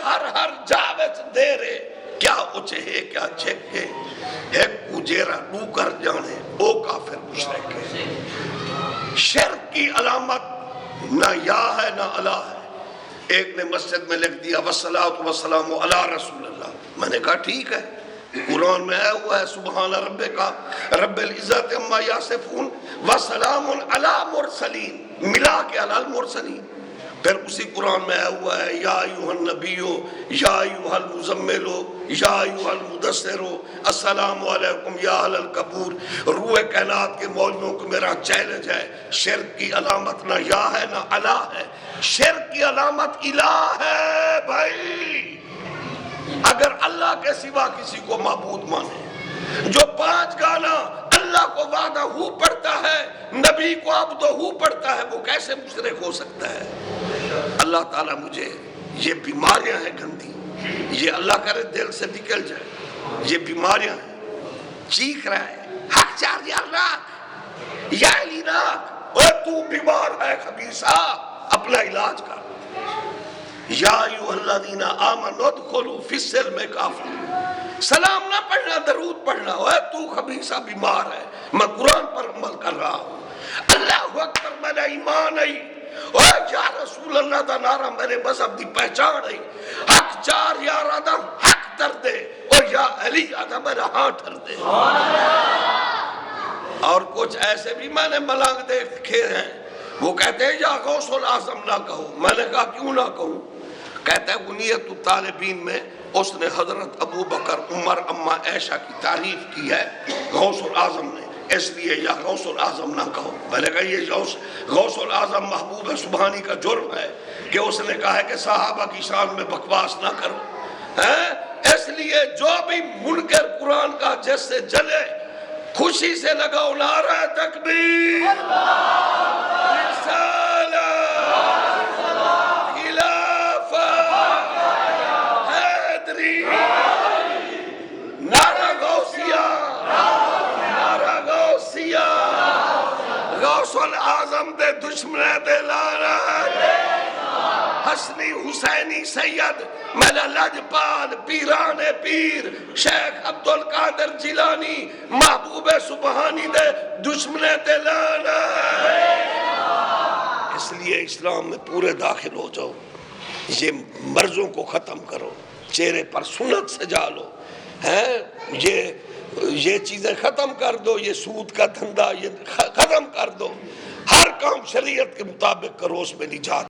ہر جاوے دے رے کیا اچھے ہے کیا چھکے ہے کوجیرا نو کر جانے او کافر مشرک ہے. شرک کی علامت نہ یا ہے نہ اللہ ہے. ایک نے مسجد میں لکھ دیا والصلاۃ والسلام علی رسول اللہ. میں نے کہا ٹھیک ہے، قرآن میں آیا ہوا ہے سبحان ربک رب العزت عما یصفون وسلام علی مرسلین، ملا کے علی المرسلین. پھر اسی قرآن میں آیا ہوا ہے یا ایھا النبی یا ایھا المزمل یا ایھا المدثر السلام علیکم یا اہل القبور. روح کائنات کے مولویوں کو میرا چیلنج ہے، شرک کی علامت نہ یا ہے نہ الہ ہے، شرک کی علامت الہ ہے. بھائی اگر اللہ کے سوا کسی کو معبود مانے، جو 5 گانا اللہ کو وعدہ ہو پڑھتا ہے، نبی کو عبدہ ہو پڑھتا ہے، وہ کیسے مشرک ہو سکتا ہے؟ اللہ تعالیٰ مجھے یہ بیماریاں ہیں گندی، یہ اللہ کرے دل سے نکل جائے. یہ بیماریاں ہیں. چیخ رہا ہے حق 4000 لاکھ یا علی لاکھ، اور تو بیمار ہے خبیثہ، اپنا علاج کر. یا ایھا الذین آمنوا ادخلوا فی السلم کافہ. سلام نہ پڑھنا، درود پڑھنا. اے تو خبیثہ بیمار ہے، میں قرآن پر عمل کر رہا ہوں. اللہ اکبر میرا ایمان ہے. اے یا رسول اللہ دا نعرہ میرے مذہب دی پہچان ہے. حق 4000 آدھا حق در دے، اور یا علی آدھا میرا ہاتھ ڈر دے. اور کچھ ایسے بھی میں نے ملنگ دیکھے ہیں، وہ کہتے ہیں یا غوث الاعظم نہ کہو. میں نے کہا کیوں نہ کہوں؟ کہتا ہے غنیت الطالبین میں اس نے حضرت ابو بکر عمر اما عائشہ کی تعریف کی ہے غوث الاعظم نے، اس لیے یا غوث الاعظم نہ کہو. میں نے کہا یہ غوث الاعظم محبوب سبحانی کا جرم ہے کہ اس نے کہا ہے کہ صحابہ کی شان میں بکواس نہ کرو. اس لیے جو بھی منکر قرآن کا جس سے جلے خوشی سے لگاؤ نعرہ تکبیر، رسالہ، خلافہ، حیدری، نعرہ غوثیہ، نعرہ غوثیہ. غوث الاعظم دے دشمنے دے لانا حسنی حسینی سید میرا لجپال پیران پیر شیخ عبدالقادر جیلانی محبوب سبحانی دے دشمنے تے لانا. اس لیے اسلام میں پورے داخل ہو جاؤ، یہ مرضوں کو ختم کرو، چہرے پر سنت سجا لو، یہ چیزیں ختم کر دو، یہ سود کا دھندا یہ ختم کر دو، ہر کام شریعت کے مطابق کرو، اس میں نجات